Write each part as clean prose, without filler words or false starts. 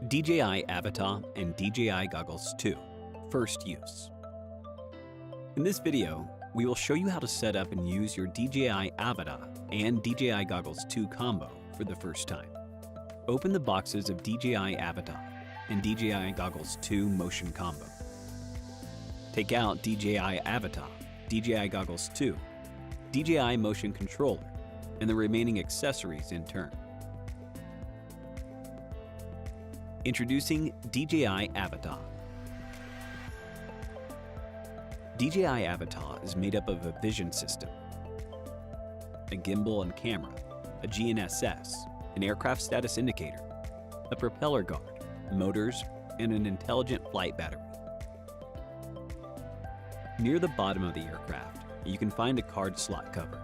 DJI Aba타 and DJI Goggles 2, First Use. In this video, we will show you how to set up and use your DJI Abatta and DJI Goggles 2 combo for the first time. Open the boxes of DJI Abatta and DJI Goggles 2 Motion Combo. Take out DJI Abatta, DJI Goggles 2, DJI Motion Controller, and the remaining accessories in turn. Introducing DJI Abatta. DJI Abatta is made up of a vision system, a gimbal and camera, a GNSS, an aircraft status indicator, a propeller guard, motors, and an intelligent flight battery. Near the bottom of the aircraft, you can find a card slot cover.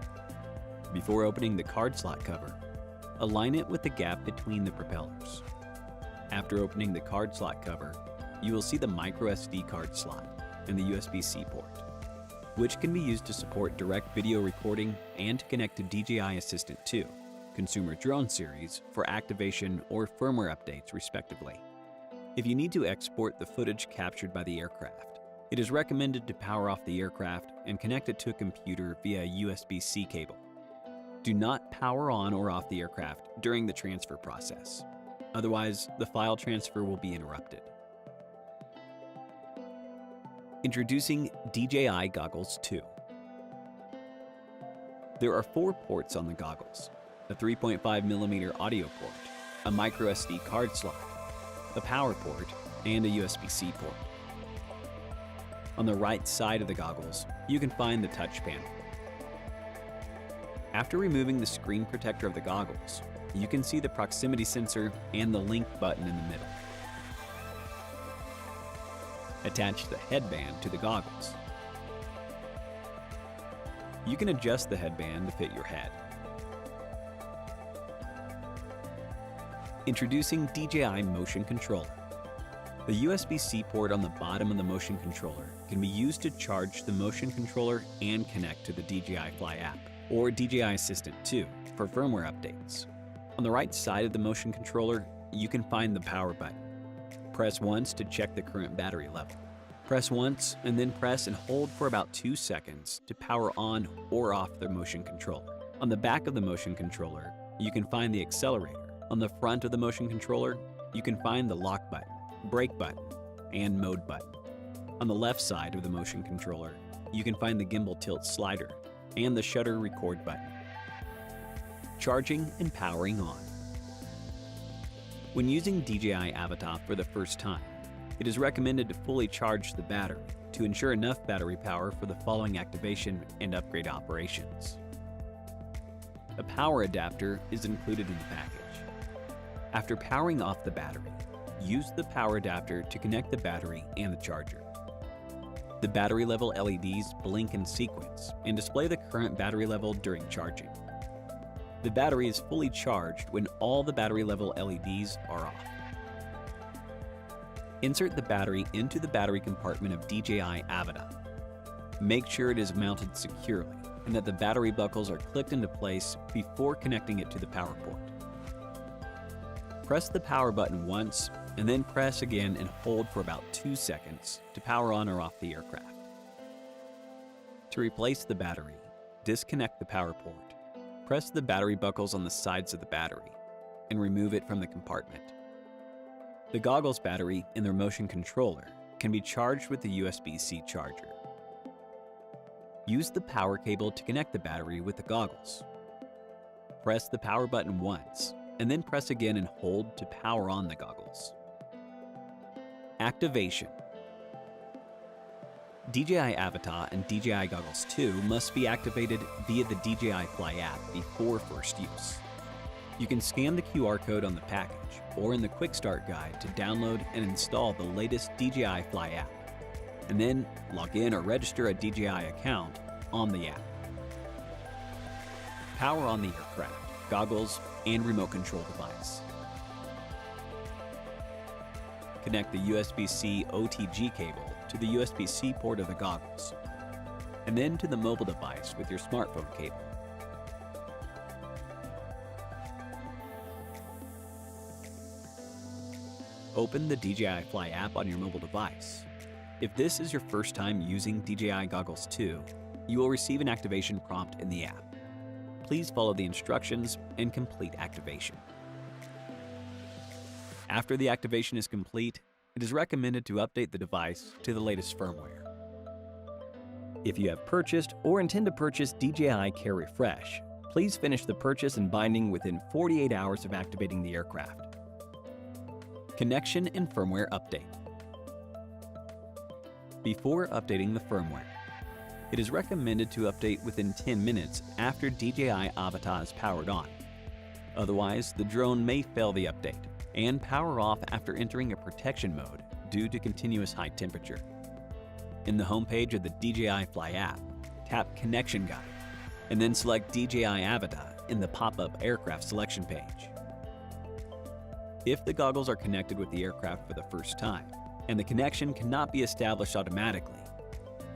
Before opening the card slot cover, align it with the gap between the propellers. After opening the card slot cover, you will see the microSD card slot and the USB-C port, which can be used to support direct video recording and to connect to DJI Assistant 2, Consumer Drone Series for activation or firmware updates respectively. If you need to export the footage captured by the aircraft, it is recommended to power off the aircraft and connect it to a computer via USB-C cable. Do not power on or off the aircraft during the transfer process. Otherwise, the file transfer will be interrupted. Introducing DJI Goggles 2. There are 4 ports on the goggles: a 3.5mm audio port, a microSD card slot, a power port, and a USB-C port. On the right side of the goggles, you can find the touch panel. After removing the screen protector of the goggles, you can see the proximity sensor and the link button in the middle. Attach the headband to the goggles. You can adjust the headband to fit your head. Introducing DJI Motion Controller. The USB-C port on the bottom of the motion controller can be used to charge the motion controller and connect to the DJI Fly app or DJI Assistant 2 for firmware updates. On the right side of the motion controller, you can find the power button. Press once to check the current battery level. Press once and then press and hold for about 2 seconds to power on or off the motion controller. On the back of the motion controller, you can find the accelerator. On the front of the motion controller, you can find the lock button, brake button, and mode button. On the left side of the motion controller, you can find the gimbal tilt slider and the shutter record button. Charging and powering on. When using DJI Abatta for the first time, it is recommended to fully charge the battery to ensure enough battery power for the following activation and upgrade operations. A power adapter is included in the package. After powering off the battery, use the power adapter to connect the battery and the charger. The battery level LEDs blink in sequence and display the current battery level during charging. The battery is fully charged when all the battery level LEDs are off. Insert the battery into the battery compartment of DJI Abatta. Make sure it is mounted securely and that the battery buckles are clicked into place before connecting it to the power port. Press the power button once and then press again and hold for about 2 seconds to power on or off the aircraft. To replace the battery, disconnect the power port. Press the battery buckles on the sides of the battery and remove it from the compartment. The goggles battery and their motion controller can be charged with the USB-C charger. Use the power cable to connect the battery with the goggles. Press the power button once and then press again and hold to power on the goggles. Activation. DJI Abatta and DJI Goggles 2 must be activated via the DJI Fly app before first use. You can scan the QR code on the package or in the Quick Start Guide to download and install the latest DJI Fly app, and then log in or register a DJI account on the app. Power on the aircraft, goggles, and remote control device. Connect the USB-C OTG cable to the USB-C port of the goggles, and then to the mobile device with your smartphone cable. open the DJI Fly app on your mobile device. If this is your first time using DJI Goggles 2, you will receive an activation prompt in the app. Please follow the instructions and complete activation. After the activation is complete, it is recommended to update the device to the latest firmware. If you have purchased or intend to purchase DJI Care Refresh, please finish the purchase and binding within 48 hours of activating the aircraft. Connection and firmware update. Before updating the firmware, it is recommended to update within 10 minutes after DJI Abatta is powered on. Otherwise, the drone may fail the update and power off after entering a protection mode due to continuous high temperature. In the homepage of the DJI Fly app, tap Connection Guide, and then select DJI Abatta in the pop-up aircraft selection page. If the goggles are connected with the aircraft for the first time, and the connection cannot be established automatically,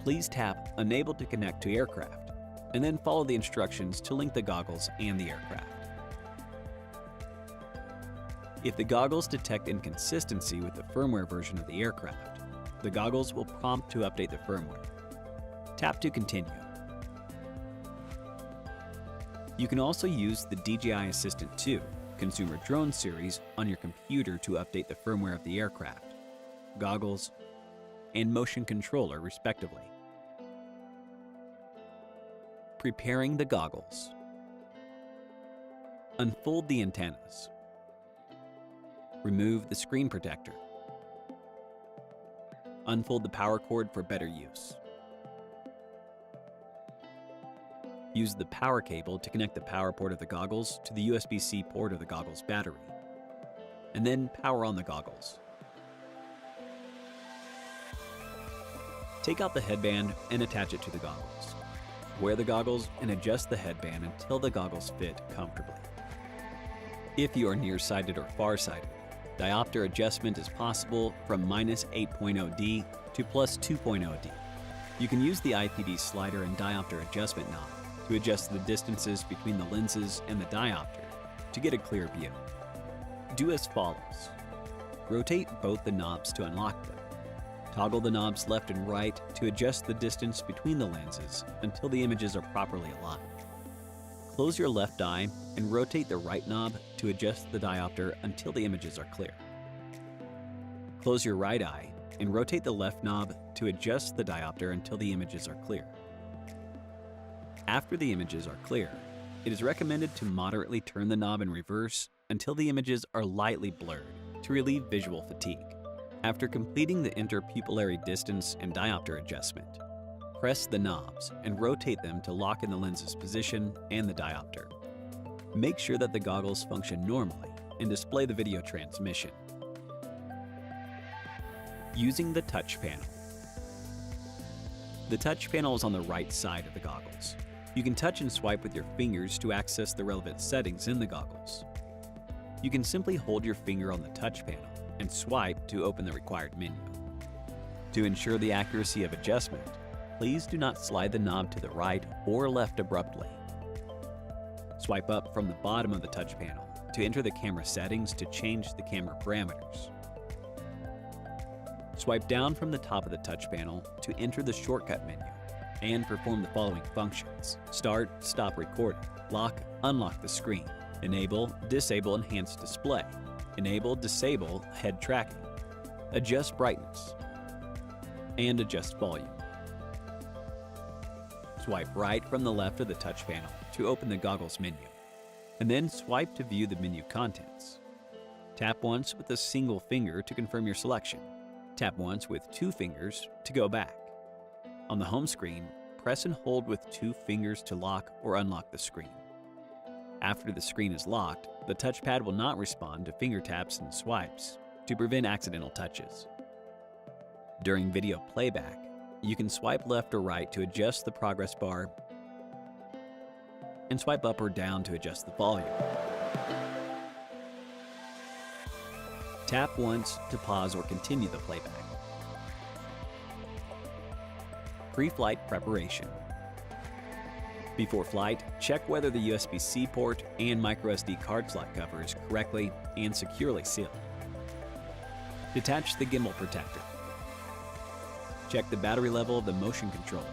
please tap Enable to connect to aircraft, and then follow the instructions to link the goggles and the aircraft. If the goggles detect inconsistency with the firmware version of the aircraft, the goggles will prompt to update the firmware. Tap to continue. You can also use the DJI Assistant 2 Consumer Drone Series on your computer to update the firmware of the aircraft, goggles, and motion controller respectively. Preparing the goggles. Unfold the antennas. Remove the screen protector. Unfold the power cord for better use. Use the power cable to connect the power port of the goggles to the USB-C port of the goggles battery, and then power on the goggles. Take out the headband and attach it to the goggles. Wear the goggles and adjust the headband until the goggles fit comfortably. If you are nearsighted or farsighted, diopter adjustment is possible from -8.0D to +2.0D. You can use the IPD slider and diopter adjustment knob to adjust the distances between the lenses and the diopter to get a clear view. Do as follows. Rotate both the knobs to unlock them. Toggle the knobs left and right to adjust the distance between the lenses until the images are properly aligned. Close your left eye and rotate the right knob to adjust the diopter until the images are clear. Close your right eye and rotate the left knob to adjust the diopter until the images are clear. After the images are clear, it is recommended to moderately turn the knob in reverse until the images are lightly blurred to relieve visual fatigue. After completing the interpupillary distance and diopter adjustment, press the knobs and rotate them to lock in the lens's position and the diopter. Make sure that the goggles function normally and display the video transmission. Using the touch panel. The touch panel is on the right side of the goggles. You can touch and swipe with your fingers to access the relevant settings in the goggles. You can simply hold your finger on the touch panel and swipe to open the required menu. To ensure the accuracy of adjustment, please do not slide the knob to the right or left abruptly. Swipe up from the bottom of the touch panel to enter the camera settings to change the camera parameters. Swipe down from the top of the touch panel to enter the shortcut menu and perform the following functions: start, stop recording, lock, unlock the screen, enable, disable enhanced display, enable, disable head tracking, adjust brightness, and adjust volume. Swipe right from the left of the touch panel to open the goggles menu, and then swipe to view the menu contents. Tap once with a single finger to confirm your selection. Tap once with 2 fingers to go back. On the home screen, press and hold with 2 fingers to lock or unlock the screen. After the screen is locked, the touchpad will not respond to finger taps and swipes to prevent accidental touches. During video playback, you can swipe left or right to adjust the progress bar and swipe up or down to adjust the volume. Tap once to pause or continue the playback. Pre-flight preparation. Before flight, check whether the USB-C port and microSD card slot cover is correctly and securely sealed. Detach the gimbal protector. Check the battery level of the motion controller,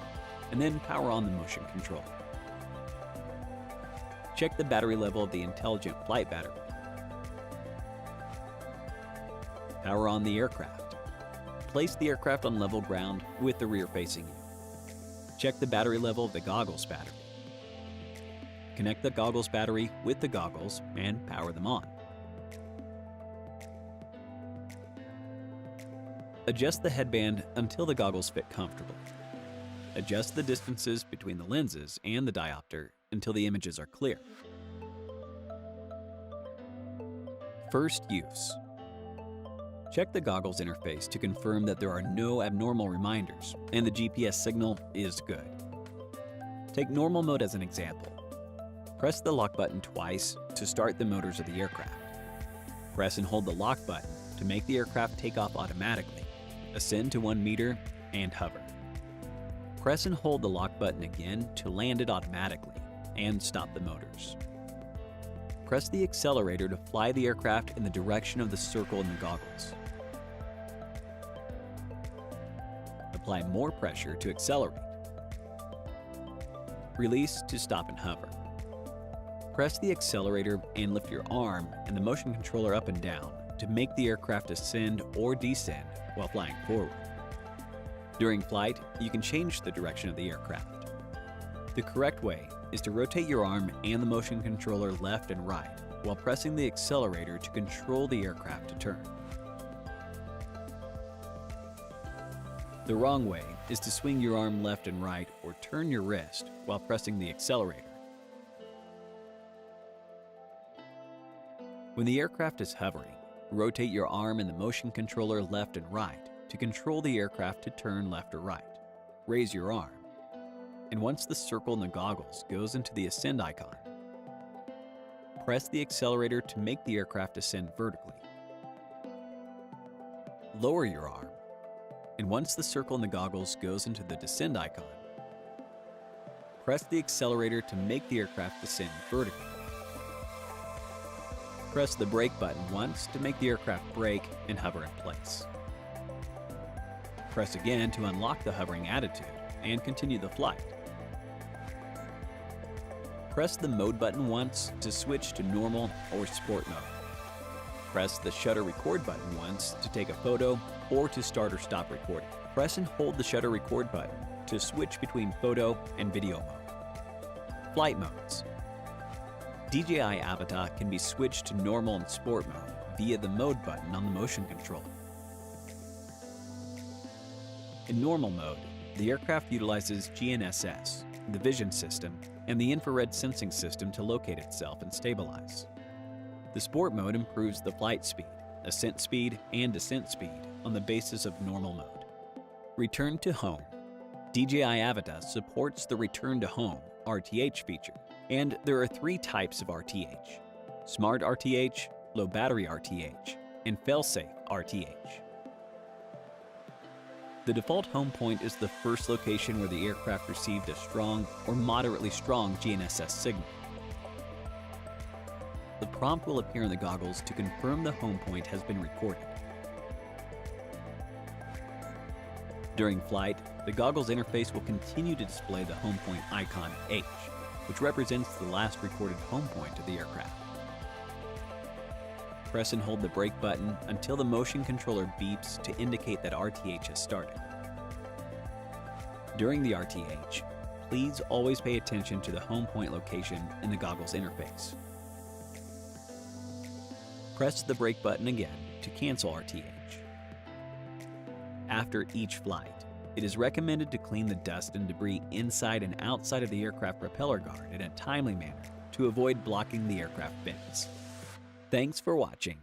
and then power on the motion controller. Check the battery level of the intelligent flight battery. Power on the aircraft. Place the aircraft on level ground with the rear facing you. Check the battery level of the goggles battery. Connect the goggles battery with the goggles and power them on. Adjust the headband until the goggles fit comfortably. Adjust the distances between the lenses and the diopter until the images are clear. First use. Check the goggles interface to confirm that there are no abnormal reminders and the GPS signal is good. Take normal mode as an example. Press the lock button twice to start the motors of the aircraft. Press and hold the lock button to make the aircraft take off automatically. Ascend to 1 meter and hover. Press and hold the lock button again to land it automatically and stop the motors. Press the accelerator to fly the aircraft in the direction of the circle in the goggles. Apply more pressure to accelerate. Release to stop and hover. Press the accelerator and lift your arm and the motion controller up and down to make the aircraft ascend or descend while flying forward. During flight, you can change the direction of the aircraft. The correct way is to rotate your arm and the motion controller left and right while pressing the accelerator to control the aircraft to turn. The wrong way is to swing your arm left and right or turn your wrist while pressing the accelerator. When the aircraft is hovering, rotate your arm and the motion controller left and right to control the aircraft to turn left or right. Raise your arm, and once the circle in the goggles goes into the ascend icon, press the accelerator to make the aircraft ascend vertically. Lower your arm, and once the circle in the goggles goes into the descend icon, press the accelerator to make the aircraft descend vertically. Press the brake button once to make the aircraft brake and hover in place. Press again to unlock the hovering attitude and continue the flight. Press the mode button once to switch to normal or sport mode. Press the shutter record button once to take a photo or to start or stop recording. Press and hold the shutter record button to switch between photo and video mode. Flight modes. DJI Avatar can be switched to normal and sport mode via the mode button on the motion controller. In normal mode, the aircraft utilizes GNSS, the vision system, and the infrared sensing system to locate itself and stabilize. The sport mode improves the flight speed, ascent speed, and descent speed on the basis of normal mode. Return to home. DJI Avatar supports the Return to Home RTH feature, and there are 3 types of RTH: Smart RTH, Low Battery RTH, and Failsafe RTH. The default home point is the first location where the aircraft received a strong or moderately strong GNSS signal. The prompt will appear in the goggles to confirm the home point has been recorded. During flight, the goggles interface will continue to display the home point icon H, which represents the last recorded home point of the aircraft. Press and hold the brake button until the motion controller beeps to indicate that RTH has started. During the RTH, please always pay attention to the home point location in the goggles interface. Press the brake button again to cancel RTH. After each flight, it is recommended to clean the dust and debris inside and outside of the aircraft propeller guard in a timely manner to avoid blocking the aircraft vents. Thanks for watching.